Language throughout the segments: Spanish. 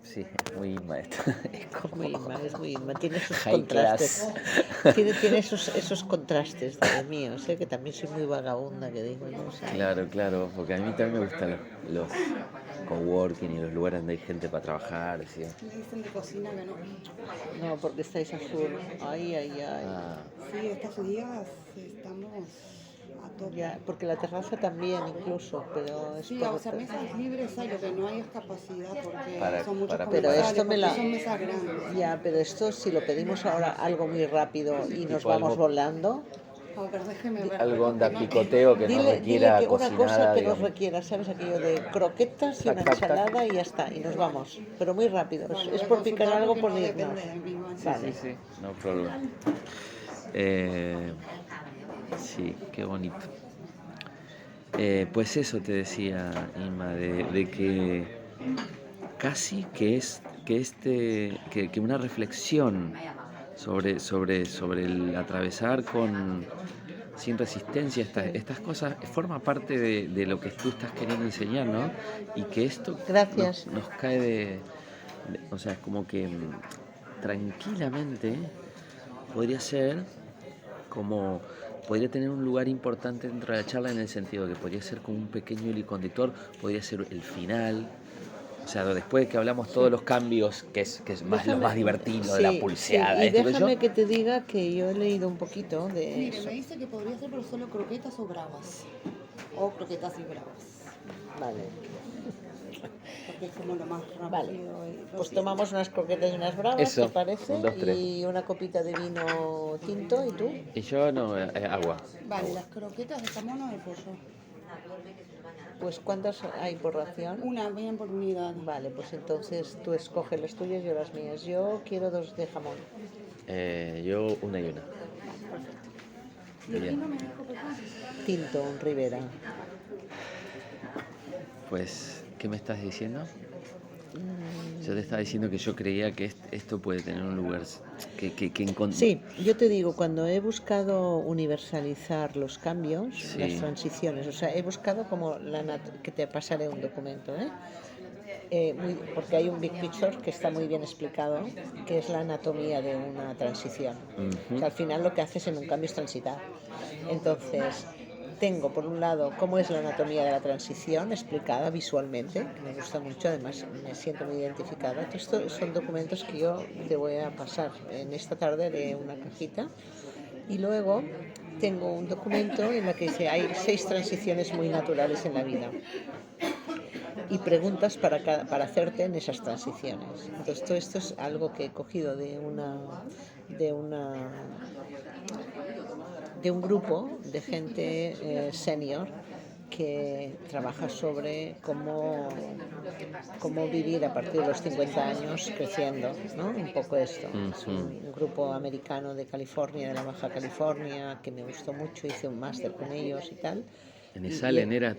Sí, es muy Inma esto. Es Es muy Inma, es muy Inma. Tiene sus high contrastes. class. Tiene esos contrastes de míos, que también soy muy vagabunda, que digo yo. O sea, Claro, porque a mí también me gustan los coworking y los lugares donde hay gente para trabajar, ¿sí? Le dicen de cocina que no. no, porque estáis al sur. Ay, ay, ay. Ah, Sí, estos días estamos a tope. Ya, porque la terraza también incluso, pero es Sí, por... o sea, mesas libres hay, lo que no hay es capacidad porque Para- son muchos para- Pero comensales, esto me porque la... son mesas grandes. Ya, pero esto si lo pedimos ahora algo muy rápido y nos Tipo vamos algo- volando, A ver, déjeme ver. algo onda porque no- picoteo que no dile requiera que una cosa cocinada, que nos digamos. requiera, ¿sabes? Aquello de croquetas y Tac, una tac, tac. ensalada y ya está, y nos vamos. Pero muy rápido, Bueno, es voy a por picar consultar algo, porque por no irnos. depende de mí, ¿vale? Vale. Sí, no problema. Sí, qué bonito. Pues eso te decía, Inma, de que casi que una reflexión sobre el atravesar sin resistencia estas cosas forma parte de lo que tú estás queriendo enseñar, ¿no? Y que esto Gracias. nos cae o sea, es como que tranquilamente podría ser como podría tener un lugar importante dentro de la charla en el sentido de que podría ser como un pequeño hilo conductor, podría ser el final. O sea, después de que hablamos todos los cambios, que es más lo más divertido, de la pulseada, y esto que yo. déjame que te diga que yo he leído un poquito de Mire, eso. me dice que podría ser pero solo croquetas o bravas. O croquetas y bravas. Vale, Porque es como lo más rápido. vale. y Pues rápido. tomamos unas croquetas y unas bravas, Eso, ¿te parece? 1, 2, 3. Y una copita de vino tinto, ¿y tú? Y yo no, agua. Vale, las croquetas de jamón o de pollo. Pues ¿cuántas hay por ración? Una, vayan por unidad. Vale, pues entonces tú escoges las tuyas, yo las mías. Yo quiero 2 de jamón. Yo una y una. ¿Y el Bien. vino me dijo que Tinto, un Ribera. Pues, ¿qué me estás diciendo? Yo te estaba diciendo que yo creía que esto puede tener un lugar Sí, yo te digo, cuando he buscado universalizar los cambios, Sí. las transiciones, o sea, he buscado como que te pasaré un documento, porque hay un big picture que está muy bien explicado, que es la anatomía de una transición. O sea, al final lo que haces en un cambio es transitar. Entonces, tengo por un lado cómo es la anatomía de la transición explicada visualmente, que me gusta mucho, además me siento muy identificada. Estos son documentos que yo te voy a pasar en esta tarde de una cajita. Y luego tengo un documento en el que dice hay 6 transiciones muy naturales en la vida y preguntas para hacerte en esas transiciones. Entonces todo esto es algo que he cogido de un grupo de gente senior que trabaja sobre cómo vivir a partir de los 50 años creciendo, ¿no? Un poco esto. Es un grupo americano de California, de la Baja California, que me gustó mucho, hice un máster con ellos y tal. ¿En Esalen era?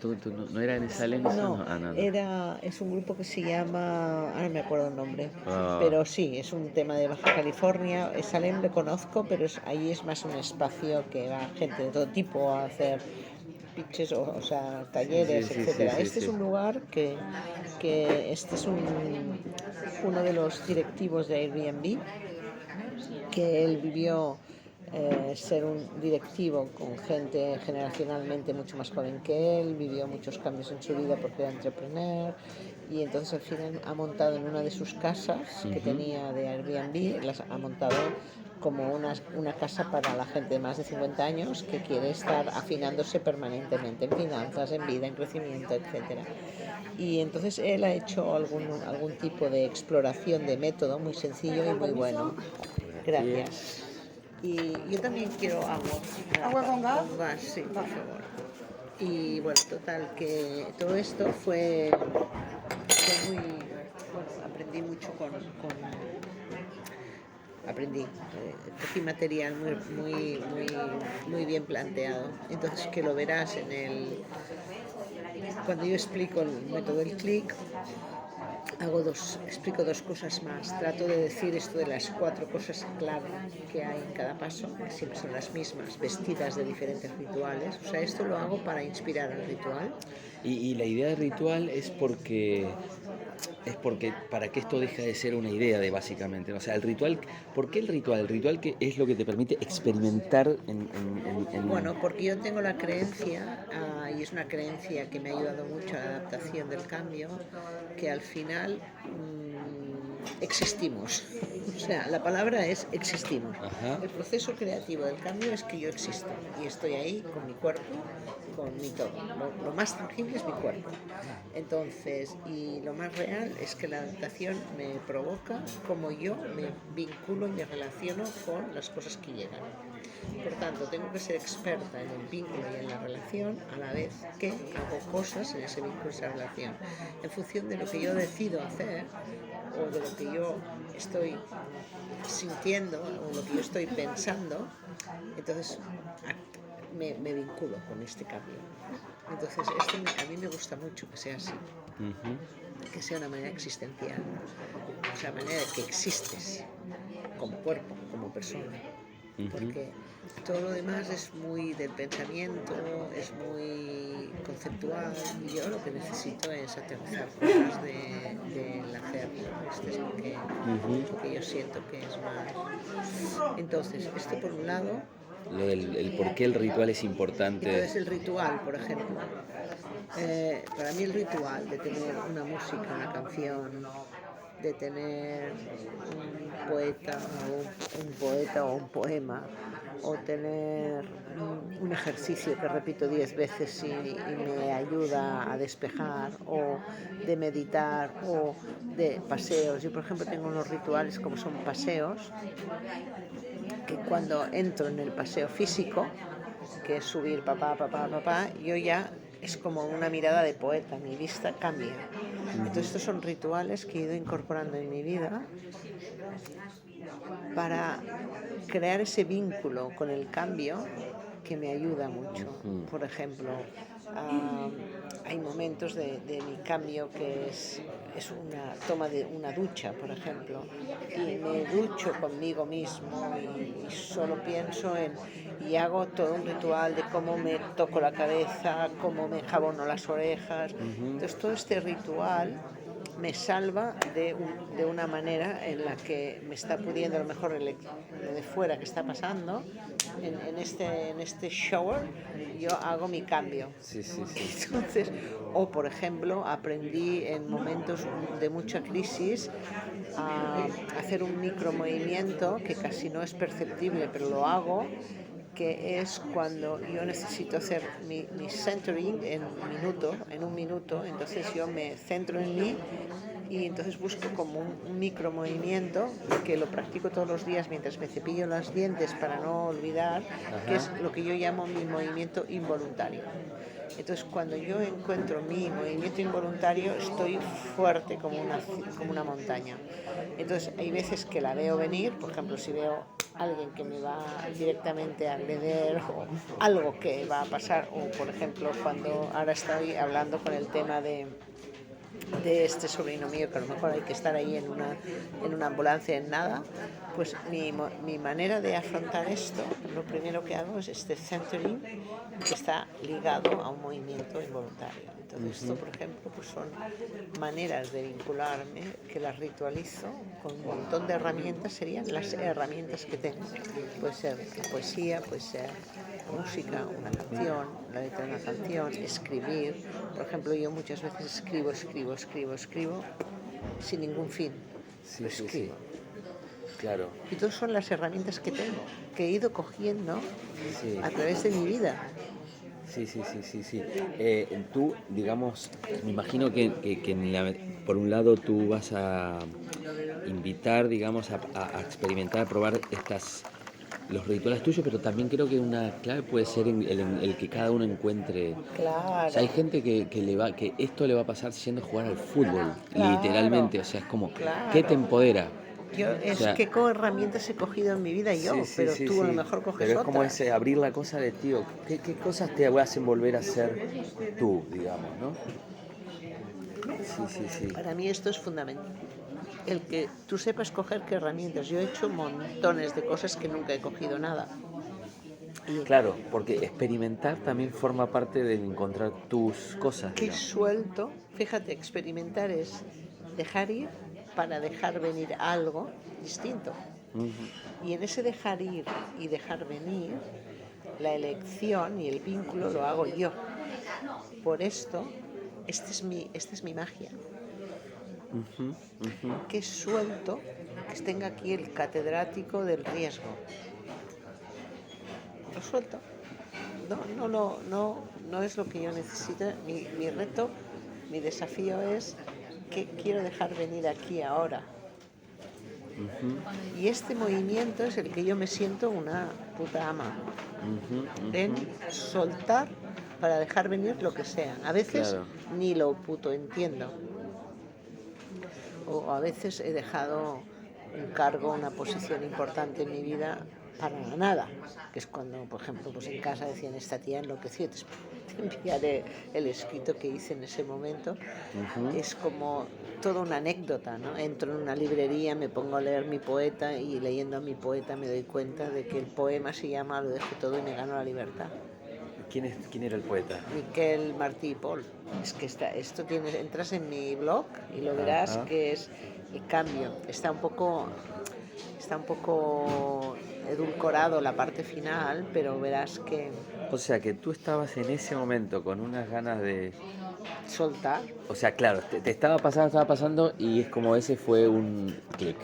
¿No era en Esalen eso? No, es un grupo que se llama, ahora me acuerdo el nombre, Ah. pero sí, es un tema de Baja California. Salem lo conozco, pero ahí es más un espacio que va gente de todo tipo a hacer pitches, o sea, talleres, Sí, etcétera. sí, Este sí. es un lugar que este es uno de los directivos de Airbnb, que él vivió ser un directivo con gente generacionalmente mucho más joven que él, vivió muchos cambios en su vida porque era entrepreneur, y entonces al final ha montado en una de sus casas que tenía de Airbnb, las ha montado como una casa para la gente de más de 50 años que quiere estar afinándose permanentemente en finanzas, en vida, en crecimiento, etcétera. Y entonces él ha hecho algún tipo de exploración de método muy sencillo y muy bueno. Gracias. Y yo también quiero agua. ¿Agua con gas? Con gas, sí, por favor. Y bueno, total, que todo esto fue muy... Bueno, aprendí mucho cogí material muy bien planteado. Entonces, que lo verás cuando yo explico el método del clic, explico 2 cosas más. Trato de decir esto de las 4 cosas clave que hay en cada paso, que siempre son las mismas, vestidas de diferentes rituales. O sea, esto lo hago para inspirar al ritual. Y la idea de ritual es porque es porque para que esto deje de ser una idea de básicamente, ¿no? O sea, el ritual, ¿por qué el ritual? El ritual que es lo que te permite experimentar Bueno, porque yo tengo la creencia, y es una creencia que me ha ayudado mucho a la adaptación del cambio, que al final existimos. O sea, la palabra es existimos. Ajá. El proceso creativo del cambio es que yo existo y estoy ahí con mi cuerpo, con mi todo. Lo más tangible es mi cuerpo. Entonces, y lo más real es que la adaptación me provoca como yo me vinculo y me relaciono con las cosas que llegan. Por tanto, tengo que ser experta en el vínculo y en la relación a la vez que hago cosas en ese vínculo y esa relación. En función de lo que yo decido hacer o de lo que yo estoy sintiendo o lo que yo estoy pensando, entonces me vinculo con este cambio. Entonces, a mí me gusta mucho que sea así, que sea una manera existencial, o sea, manera de que existes como cuerpo, como persona. Porque todo lo demás es muy del pensamiento, es muy conceptual, y yo lo que necesito es aterrizar cosas del hacerlo. Esto es lo que yo siento que es más. Entonces, esto por un lado. Lo del el por qué el ritual es importante. Entonces el ritual, por ejemplo, para mí el ritual de tener una música, una canción, de tener un poeta o un poema, o tener un ejercicio que repito 10 veces y me ayuda a despejar, o de meditar, o de paseos. Yo, por ejemplo, tengo unos rituales como son paseos, que cuando entro en el paseo físico, que es subir papá, yo ya es como una mirada de poeta, mi vista cambia. Entonces estos son rituales que he ido incorporando en mi vida para crear ese vínculo con el cambio que me ayuda mucho. Por ejemplo, hay momentos de mi cambio que es una toma de una ducha, por ejemplo, y me ducho conmigo mismo y solo pienso y hago todo un ritual de cómo me toco la cabeza, cómo me enjabono las orejas. Entonces todo este ritual me salva de una manera en la que me está pudiendo a lo mejor lo de fuera que está pasando. En este shower yo hago mi cambio. Sí. Entonces, o por ejemplo, aprendí en momentos de mucha crisis a hacer un micromovimiento que casi no es perceptible, pero lo hago, que es cuando yo necesito hacer mi centering en un minuto, entonces yo me centro en mí y entonces busco como un micromovimiento que lo practico todos los días mientras me cepillo los dientes para no olvidar, que es lo que yo llamo mi movimiento involuntario. Entonces, cuando yo encuentro mi movimiento involuntario, estoy fuerte como una montaña. Entonces, hay veces que la veo venir, por ejemplo, si veo a alguien que me va directamente a agredir o algo que va a pasar, o por ejemplo, cuando ahora estoy hablando con el tema de este sobrino mío, que a lo mejor hay que estar ahí en una ambulancia en nada, pues mi manera de afrontar esto, lo primero que hago es este centering que está ligado a un movimiento involuntario. Entonces esto, por ejemplo, pues son maneras de vincularme que las ritualizo con un montón de herramientas, serían las herramientas que tengo. Puede ser poesía, puede ser música, una canción, la letra de una canción, escribir. Por ejemplo, yo muchas veces escribo sin ningún fin. Sí. Claro. Y todas son las herramientas que tengo, que he ido cogiendo a través de mi vida. Sí. Tú, digamos, me imagino que por un lado tú vas a invitar, digamos, a experimentar, a probar los rituales tuyos, pero también creo que una clave puede ser el que cada uno encuentre. Claro. O sea, hay gente que esto le va a pasar yendo a jugar al fútbol, Claro. literalmente. O sea, es como, Claro. ¿qué te empodera? ¿Qué herramientas he cogido en mi vida yo? Sí, pero tú a lo mejor coges pero es como otras. ese abrir la cosa de, tío, ¿qué cosas te hacen volver a ser tú, digamos, ¿no? Sí. Para mí esto es fundamental. El que tú sepas coger qué herramientas. Yo he hecho montones de cosas que nunca he cogido nada. Claro, porque experimentar también forma parte de encontrar tus cosas. Qué suelto. Fíjate, experimentar es dejar ir para dejar venir algo distinto. Y en ese dejar ir y dejar venir, la elección y el vínculo lo hago yo. Por esto, esta es mi magia. Que suelto que tenga aquí el catedrático del riesgo. Lo suelto. No es lo que yo necesito. Mi reto, mi desafío es qué quiero dejar venir aquí ahora. Y este movimiento es el que yo me siento una puta ama. En soltar para dejar venir lo que sea. A veces Claro. ni lo puto entiendo. O a veces he dejado un cargo, una posición importante en mi vida para nada, que es cuando, por ejemplo, pues en casa decían, esta tía enloqueció, te enviaré el escrito que hice en ese momento. Es como toda una anécdota, ¿no? Entro en una librería, me pongo a leer mi poeta y leyendo a mi poeta me doy cuenta de que el poema se llama Lo dejo todo y me gano la libertad. ¿Quién era el poeta? Miquel Martí y Pol. Es que entras en mi blog y lo verás que es el cambio. Está un poco edulcorado la parte final, pero verás que O sea, que tú estabas en ese momento con unas ganas de... soltar. O sea, claro, te estaba pasando y es como ese fue un clic.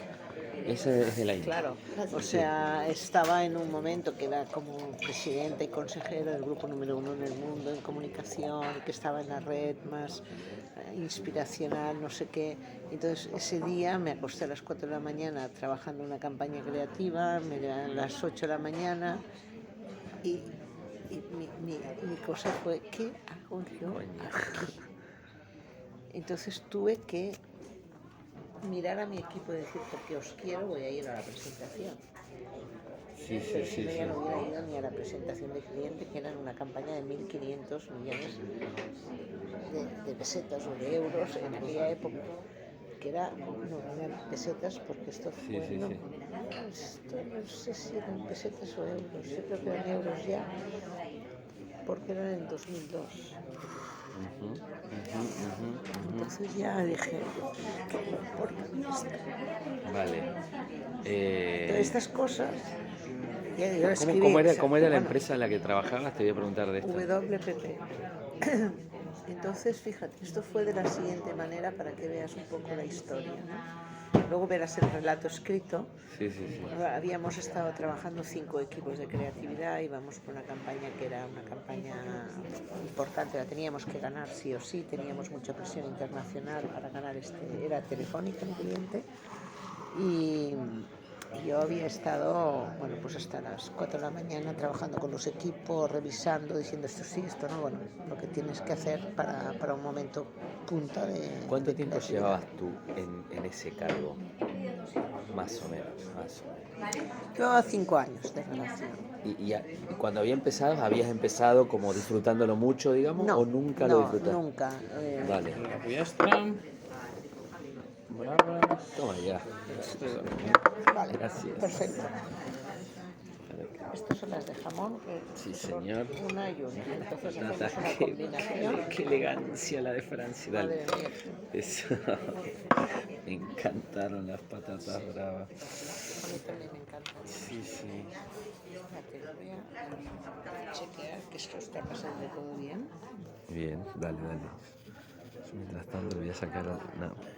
Ese es el ahí. Claro, o sea, estaba en un momento que era como presidente y consejero del grupo número 1 en el mundo en comunicación, que estaba en la red más inspiracional, no sé qué. Entonces ese día me acosté a las 4 de la mañana trabajando en una campaña creativa, me levanté a las 8 de la mañana y mi cosa fue, ¿qué hago yo aquí? Entonces tuve que mirar a mi equipo y decir, porque os quiero, voy a ir a la presentación. Sí. No, ya no hubiera ido ni a la presentación de cliente, que era una campaña de 1.500 millones de pesetas o de euros en aquella época, que eran pesetas, porque esto fue, esto no sé si eran pesetas o euros, yo creo que eran euros ya, porque eran en 2002. Entonces ya dije, ¿qué me importa esto? Vale. Todas estas cosas. Yo escribí, ¿Cómo era la empresa en la que trabajabas? Te voy a preguntar de esto. WPP. Entonces, fíjate, esto fue de la siguiente manera para que veas un poco la historia, ¿no? Luego verás el relato escrito. Sí. Habíamos estado trabajando 5 equipos de creatividad, íbamos por una campaña que era una campaña importante, la teníamos que ganar sí o sí, teníamos mucha presión internacional para ganar era Telefónica el cliente, y yo había estado, bueno, pues hasta las 4 de la mañana trabajando con los equipos, revisando, diciendo esto sí, esto no, bueno, lo que tienes que hacer para un momento punta de... ¿Cuánto tiempo llevabas tú en ese cargo? Más o menos. Llevaba 5 años de relación. ¿Y cuando habías empezado como disfrutándolo mucho, digamos, No, o nunca lo disfrutaste? Nunca. Vale. Toma ya. Vale, Gracias. perfecto. Estas son las de jamón. Sí, señor. Una y una. Entonces hacemos una combinación. Qué elegancia la de Francia. Dale. Madre mía. Eso. Me encantaron las patatas bravas. A mí también me encanta. Sí. Fíjate, voy a chequear que esto está pasando todo bien. Bien, dale. Yo, mientras tanto voy a sacar... No.